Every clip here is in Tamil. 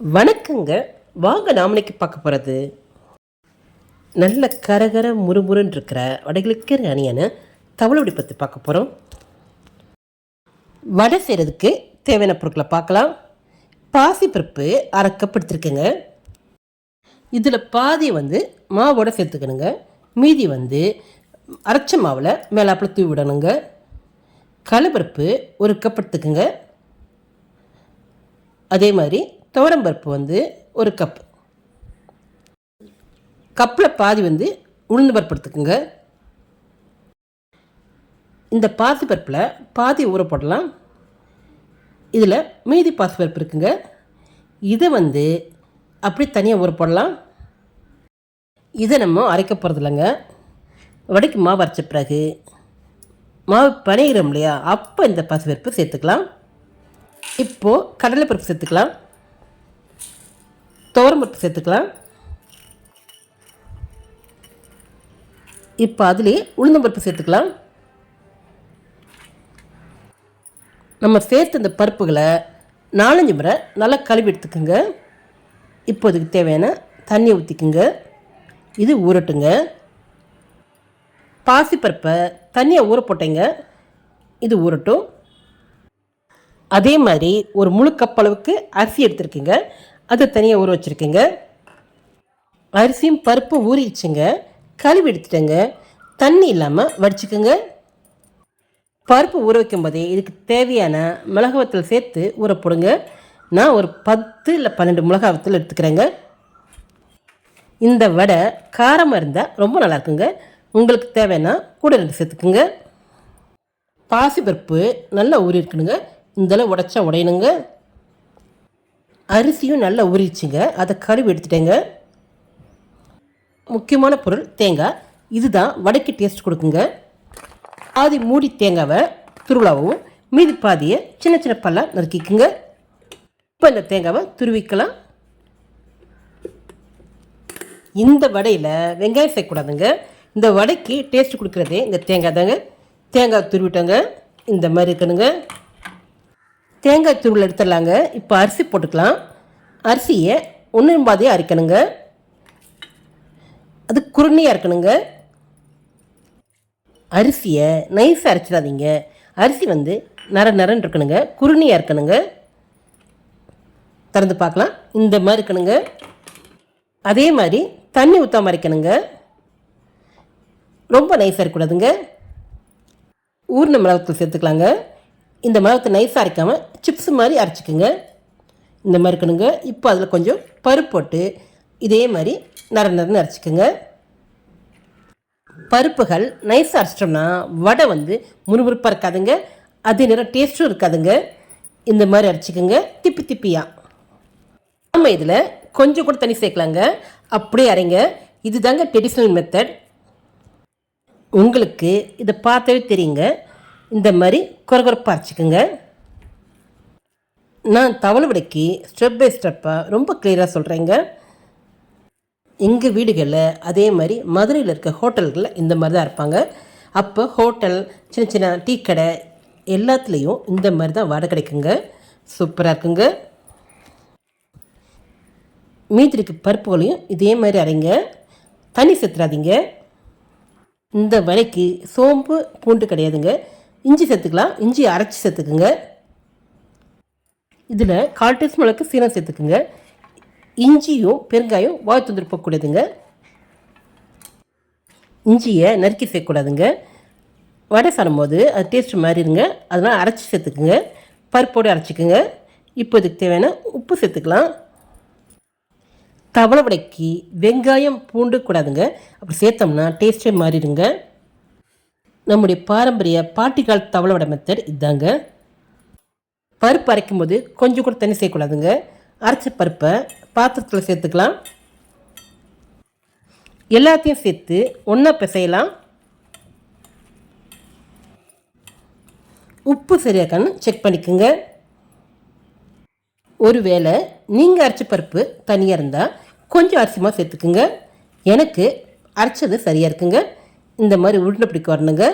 வணக்கங்க. வாங்க நாம் இன்னைக்கு பார்க்க போகிறது நல்ல கரகர முறுமுறுன்னு இருக்கிற வடைகளுக்கு அணியான தவளை வடை பற்றி பார்க்க போகிறோம். வடை செய்கிறதுக்கு தேவையான பொருட்களை பார்க்கலாம். பாசிப்பருப்பு 1/2 கப் எடுத்துருக்குங்க. இதில் பாதி மாவோட சேர்த்துக்கணுங்க. மீதி அரைச்ச மாவில் மேலாப்பில் தூவி விடணுங்க. கடலைப்பருப்பு 1 கப் எடுத்துக்குங்க. அதே மாதிரி துவரம்பருப்பு 1 கப். கப்பில் பாதி உளுந்து பருப்பு எடுத்துக்குங்க. இந்த பாசிப்பருப்பில் பாதி ஊற போடலாம். இதில் மீதி பாசிப்பருப்பு இருக்குங்க. இதை அப்படி தனியாக ஊற போடலாம். இதை நம்ம அரைக்க போகிறது இல்லைங்க. வடைக்கு மாவு அரைச்ச பிறகு மாவு பனையிறோம் இல்லையா, அப்போ இந்த பாசிப்பருப்பு சேர்த்துக்கலாம். இப்போது கடலைப்பருப்பு சேர்த்துக்கலாம். துவரம்பருப்பு சேர்த்துக்கலாம். இப்போ அதுலேயே உளுந்தம்பருப்பு சேர்த்துக்கலாம். நம்ம சேர்த்து இந்த பருப்புகளை 4-5 முறை நல்லா கழுவி எடுத்துக்குங்க. இப்போ இதுக்கு தேவையான தண்ணி ஊற்றிக்குங்க. இது ஊறட்டுங்க. பாசிப்பருப்பை தண்ணியாக ஊற போட்டேங்க. இது ஊறட்டும். அதே மாதிரி ஒரு முழு கப் அளவுக்கு அரிசி எடுத்துருக்குங்க. அதை தனியாக ஊற வச்சுருக்கேங்க. அரிசியும் பருப்பும் ஊறிடுச்சுங்க. கழுவி எடுத்துட்டேங்க. தண்ணி இல்லாமல் வடிச்சுக்கோங்க. பருப்பு ஊற வைக்கும் போதே இதுக்கு தேவையான மிளகாவத்தல் சேர்த்து ஊற போடுங்க. நான் ஒரு 10 இல்லை 12 மிளகாவத்தல் எடுத்துக்கிறேங்க. இந்த வடை காரமாக இருந்தால் ரொம்ப நல்லாயிருக்குங்க. உங்களுக்கு தேவைன்னா கூட 2 சேர்த்துக்குங்க. பாசிப்பருப்பு நல்லா ஊறி இருக்கணுங்க. இந்தளவு உடைச்சா உடையணுங்க. அரிசியும் நல்லா ஊறிடுச்சுங்க. அதை கழுவி எடுத்துட்டேங்க. முக்கியமான பொருள் தேங்காய். இதுதான் வடைக்கு டேஸ்ட் கொடுக்குங்க. பாதி மூடி தேங்காவை துருவலாகவும் மீதி பாதியை சின்ன சின்ன பல்லாக நறுக்கிக்குங்க. இப்போ இந்த தேங்காவை துருவிக்கலாம். இந்த வடையில் வெங்காயம் சேர்க்கக்கூடாதுங்க. இந்த வடைக்கு டேஸ்ட் கொடுக்குறதே இந்த தேங்காய் தாங்க. தேங்காய் துருவிட்டோங்க. இந்த மாதிரி இருக்கணுங்க. தேங்காய் துருவில் எடுத்துடலாங்க. இப்போ அரிசி போட்டுக்கலாம். அரிசியை 1 பாதியாக அரைக்கணுங்க. அது குருணியாக இருக்கணுங்க. அரிசியை நைஸாக அரைச்சிடாதீங்க. அரிசி நரன்னு இருக்கணுங்க. குருணியாக இருக்கணுங்க. திறந்து பார்க்கலாம். இந்த மாதிரி இருக்கணுங்க. அதே மாதிரி தண்ணி ஊற்றாமல் அரைக்கணுங்க. ரொம்ப நைஸாக இருக்கக்கூடாதுங்க. ஊறின மிளகாத்தூள் சேர்த்துக்கலாங்க. இந்த மிளகாத்தூள் நைஸாக அரைக்காமல் சிப்ஸ் மாதிரி அரைச்சிக்கோங்க. இந்த மாதிரி இருக்கணுங்க. இப்போ அதில் கொஞ்சம் பருப்பு போட்டு இதே மாதிரி நரன்னு அரைச்சிக்கோங்க. பருப்புகள் நைஸாக அரைச்சிட்டோம்னா வடை முறுமுறுப்பாக இருக்காதுங்க. அதே நேரம் டேஸ்ட்டும் இருக்காதுங்க. இந்த மாதிரி அரைச்சிக்கோங்க. திப்பி திப்பியாக. நம்ம இதில் கொஞ்சம் கூட தண்ணி சேர்க்கலாங்க. அப்படியே அரைங்க. இது தாங்க ட்ரெடிஷ்னல் மெத்தட். உங்களுக்கு இதை பார்த்தாவே தெரியுங்க. இந்த மாதிரி கொரகொரப்பாக அரைச்சிக்கோங்க. நான் தவளை வடைக்கு ஸ்டெப் பை ஸ்டெப்பாக ரொம்ப கிளியராக சொல்கிறேங்க. எங்கள் வீடுகளில் அதே மாதிரி மதுரையில் இருக்க ஹோட்டல்களில் இந்த மாதிரி தான் இருப்பாங்க. அப்போ ஹோட்டல், சின்ன சின்ன டீ கடை எல்லாத்துலேயும் இந்த மாதிரி தான் வடை கிடைக்குங்க. சூப்பராக இருக்குங்க. மீதிக்கு பருப்புகளையும் இதே மாதிரி அரைங்க. தண்ணி சேர்த்துறாதீங்க. இந்த வடைக்கு சோம்பு பூண்டு கிடையாதுங்க. இஞ்சி சேர்த்துக்கலாம். இஞ்சி அரைச்சி சேர்த்துக்குங்க. இதில் 1/4 டீஸ்பூன் அளவுக்கு சீரகம் சேர்த்துக்குங்க. இஞ்சியும் பெருங்காயம் வாய் தொந்தரவு போகக்கூடாதுங்க. இஞ்சியை நறுக்கி சேர்க்கக்கூடாதுங்க. வடை சாடும்போது அது டேஸ்ட் மாறிடுங்க. அதனால் அரைச்சி சேர்த்துக்குங்க. பருப்போடு அரைச்சிக்குங்க. இப்போ இதுக்கு தேவையான உப்பு சேர்த்துக்கலாம். தவளை வடைக்கு வெங்காயம் பூண்டு கூடாதுங்க. அப்படி சேர்த்தோம்னா டேஸ்ட்டே மாறிடுங்க. நம்முடைய பாரம்பரிய பாட்டிக்கால் தவளை வடை மெத்தட் இதுதாங்க. பருப்பு அரைக்கும்போது கொஞ்சம் கூட தண்ணி சேர்க்கக்கூடாதுங்க. அரைச்ச பருப்பை பாத்திரத்தில் சேர்த்துக்கலாம். எல்லாத்தையும் சேர்த்து ஒன்றா பிசையலாம். உப்பு சரியாக்கான்னு செக் பண்ணிக்கோங்க. ஒருவேளை நீங்கள் அரைச்ச பருப்பு தனியாக இருந்தால் கொஞ்சம் அரிசிமாக சேர்த்துக்குங்க. எனக்கு அரைச்சது சரியாக இருக்குங்க. இந்த மாதிரி உருண்டை பிடிக்க வரணுங்க.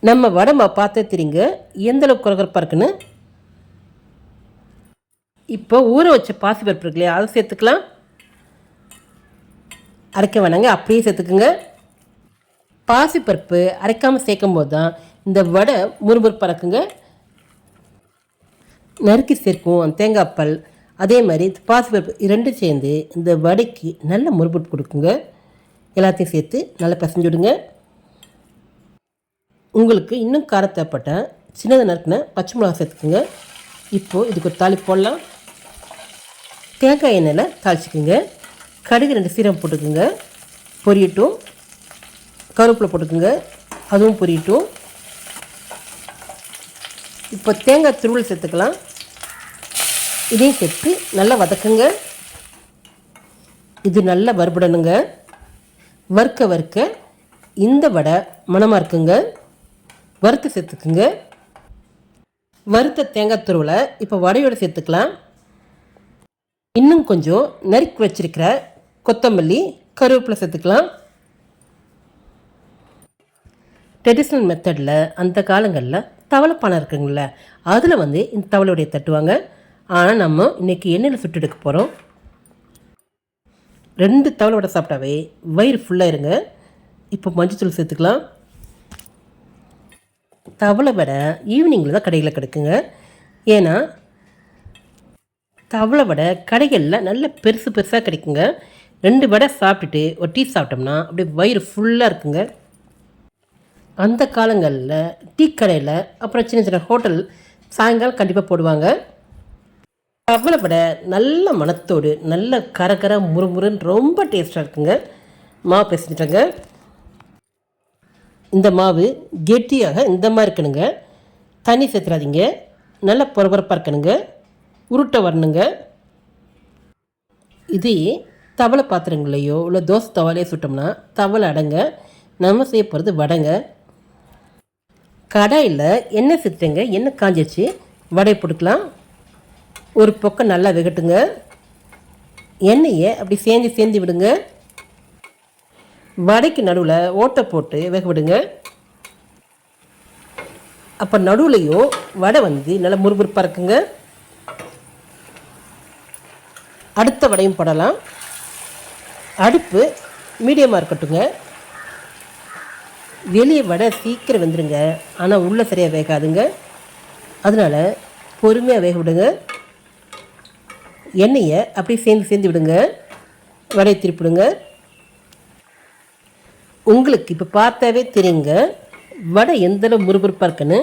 நம்ம வடை பார்த்தே தெரியுங்க எந்தளவுக்கு கொரகொரப்பாக இருக்குன்னு. இப்போ ஊற வச்ச பாசிப்பருப்பு இருக்கு இல்லையா, அதை சேர்த்துக்கலாம். அரைக்க வேணாங்க, அப்படியே சேர்த்துக்குங்க. பாசிப்பருப்பு அரைக்காமல் சேர்க்கும் போது தான் இந்த வடை முறுமுறுப்பாக இருக்குங்க. நறுக்கி சேர்க்கும் அந்த தேங்காய் பால், அதே மாதிரி பாசிப்பருப்பு இரண்டும் சேர்ந்து இந்த வடைக்கு நல்ல முறுமுறுப்பு கொடுக்குங்க. எல்லாத்தையும் சேர்த்து நல்லா பிசைஞ்சு விடுங்க. உங்களுக்கு இன்னும் காரம் தேவைப்பட்டால் சின்னதாக நறுக்குன பச்சை மிளகா சேர்த்துக்குங்க. இப்போது இதுக்கு ஒரு தாளிப்பு போடலாம். தேங்காய் எண்ணெயில் தாளிச்சிக்குங்க. கடுகு 2 சீரகம் போட்டுக்குங்க, பொரியட்டும். கருவேப்பிலை போட்டுக்குங்க, அதுவும் பொரியட்டும். இப்போ தேங்காய் துருவல் சேர்த்துக்கலாம். இதையும் சேர்த்து நல்லா வதக்குங்க. இது நல்லா வறுபடணுங்க. வறுக்க வறுக்க இந்த வடை மணமாக இருக்குங்க. வறுத்து சேர்த்துக்குங்க. வறுத்த தேங்காய் துருவலை இப்போ வடையோடு சேர்த்துக்கலாம். இன்னும் கொஞ்சம் நறுக்கி வச்சிருக்கிற கொத்தமல்லி, கருவேப்பிலை சேர்த்துக்கலாம். ட்ரெடிஷ்னல் மெத்தடில் அந்த காலங்களில் தவளை பானை இருக்குங்கள, அதில் இந்த தவளையுடைய தட்டுவாங்க. ஆனால் நம்ம இன்றைக்கி எண்ணெயில் சுட்டு எடுக்க போகிறோம். 2 தவளை வடை சாப்பிட்டாவே வயிறு ஃபுல்லாக இருங்க. இப்போ மஞ்சத்தூள் சேர்த்துக்கலாம். தவளை வடை ஈவினிங்கில் தான் கடையில் கிடைக்குங்க. ஏன்னா தவளை வடை கடைகளில் நல்ல பெருசு பெருசாக கிடைக்குங்க. 2 வடை சாப்பிட்டுட்டு ஒரு டீ சாப்பிட்டோம்னா அப்படியே வயிறு ஃபுல்லாக இருக்குங்க. அந்த காலங்களில் டீ கடையில் அப்புறம் சின்ன சின்ன ஹோட்டல் சாயங்காலம் கண்டிப்பாக போடுவாங்க. தவளை வடை நல்ல மணத்தோடு நல்ல கரகர முறுமுறுன்னு ரொம்ப டேஸ்ட்டாக இருக்குங்க. மாவு பிசைஞ்சிட்டேங்க. இந்த மாவு கெட்டியாக இந்த மாதிரி இருக்கணுங்க. தண்ணி சேர்த்துறாதீங்க. நல்ல பொறப்பொறப்பாக இருக்கணுங்க. உருட்டை வரணுங்க. இதே தவளை பாத்திரங்களையோ இல்லை தோசை தவாலையோ சுட்டோம்னா தவளை அடங்க. நம்ம செய்ய போகிறது வடைங்க. கடாயில் எண்ணெய் சேர்த்துங்க. எண்ணெய் காஞ்சிச்சு. வடை போட்டுக்கலாம். ஒரு பக்கம் நல்லா வெகட்டுங்க. எண்ணெயை அப்படி சேர்ந்து விடுங்க. வடைக்கு நடுவில் ஓட்டை போட்டு வேக விடுங்க. அப்போ நடுவுலையும் வடை நல்லா முறுமுறுப்பாக இருக்குங்க. அடுத்த வடையும் போடலாம். அடுப்பு மீடியமாக இருக்கட்டுங்க. வெளியே வடை சீக்கிரம் வெந்துடுங்க, ஆனால் உள்ளே சரியாக வேகாதுங்க. அதனால் பொறுமையாக வேக விடுங்க. எண்ணெயை அப்படியே சேர்ந்து விடுங்க. வடையை திருப்பிடுங்க. உங்களுக்கு இப்போ பார்த்தாவே தெரியுங்க வடை எந்தளவு முறுமுறுப்பாக இருக்குன்னு.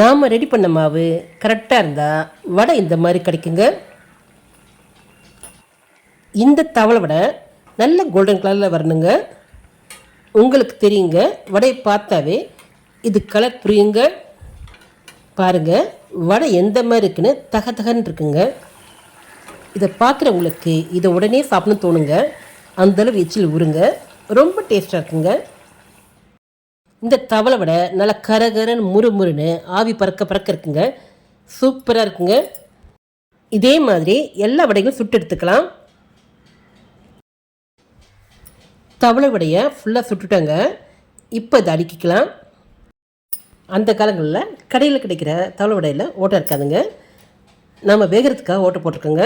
நாம் ரெடி பண்ண மாவு கரெக்டாக இருந்தால் வடை இந்த மாதிரி கிடைக்குங்க. இந்த தவளை வடை நல்ல கோல்டன் கலரில் வரணுங்க. உங்களுக்கு தெரியுங்க, வடையை பார்த்தாவே இது கலர் புரியுங்க. பாருங்கள் வடை எந்த மாதிரி இருக்குன்னு தகன்னு இருக்குங்க. இதை பார்க்குறவங்களுக்கு இதை உடனே சாப்பிடணும்னு தோணுங்க. அந்தளவு எச்சில் ஊறுங்க. ரொம்ப டேஸ்ட்டாக இருக்குங்க. இந்த தவளை வடை நல்லா கரகரன்னு முறுமுறுன்னு ஆவி பறக்க இருக்குங்க. சூப்பராக இருக்குங்க. இதே மாதிரி எல்லா வடைகளும் சுட்டு எடுத்துக்கலாம். தவளை வடையை ஃபுல்லாக சுட்டுட்டாங்க. இப்போ இதை அடுக்கிக்கலாம். அந்த காலங்களில் கடையில் கிடைக்கிற தவளை வடையில் ஓட்டை இருக்காதுங்க. நம்ம வேகிறதுக்காக ஓட்டை போட்டிருக்கோங்க.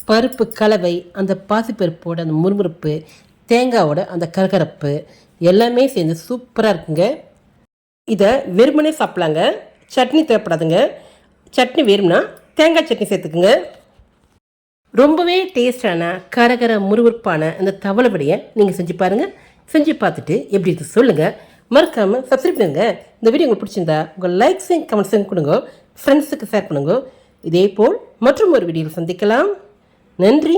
பருப்பு கலவை, அந்த பாசிப்பருப்போட அந்த முறுமுறுப்பு, தேங்காவோட அந்த கரகரப்பு எல்லாமே சேர்ந்து சூப்பராக இருக்குங்க. இதை வெறுமனே சாப்பிட்லாங்க. சட்னி தேவைப்படாதுங்க. சட்னி வேணும்னா தேங்காய் சட்னி சேர்த்துக்குங்க. ரொம்பவே டேஸ்டான கரகர முறுமுறுப்பான அந்த தவளை வடையை நீங்கள் செஞ்சு பாருங்கள். செஞ்சு பார்த்துட்டு எப்படி இது சொல்லுங்கள். மறக்காமல் சப்ஸ்கிரைப் பண்ணுங்க. இந்த வீடியோ உங்களுக்கு பிடிச்சிருந்தா உங்கள் லைக்ஸையும் கமெண்ட்ஸையும் கொடுங்க. ஃப்ரெண்ட்ஸுக்கு ஷேர் பண்ணுங்க. இதே போல் மற்றும் ஒரு வீடியோவில் சந்திக்கலாம். நன்றி.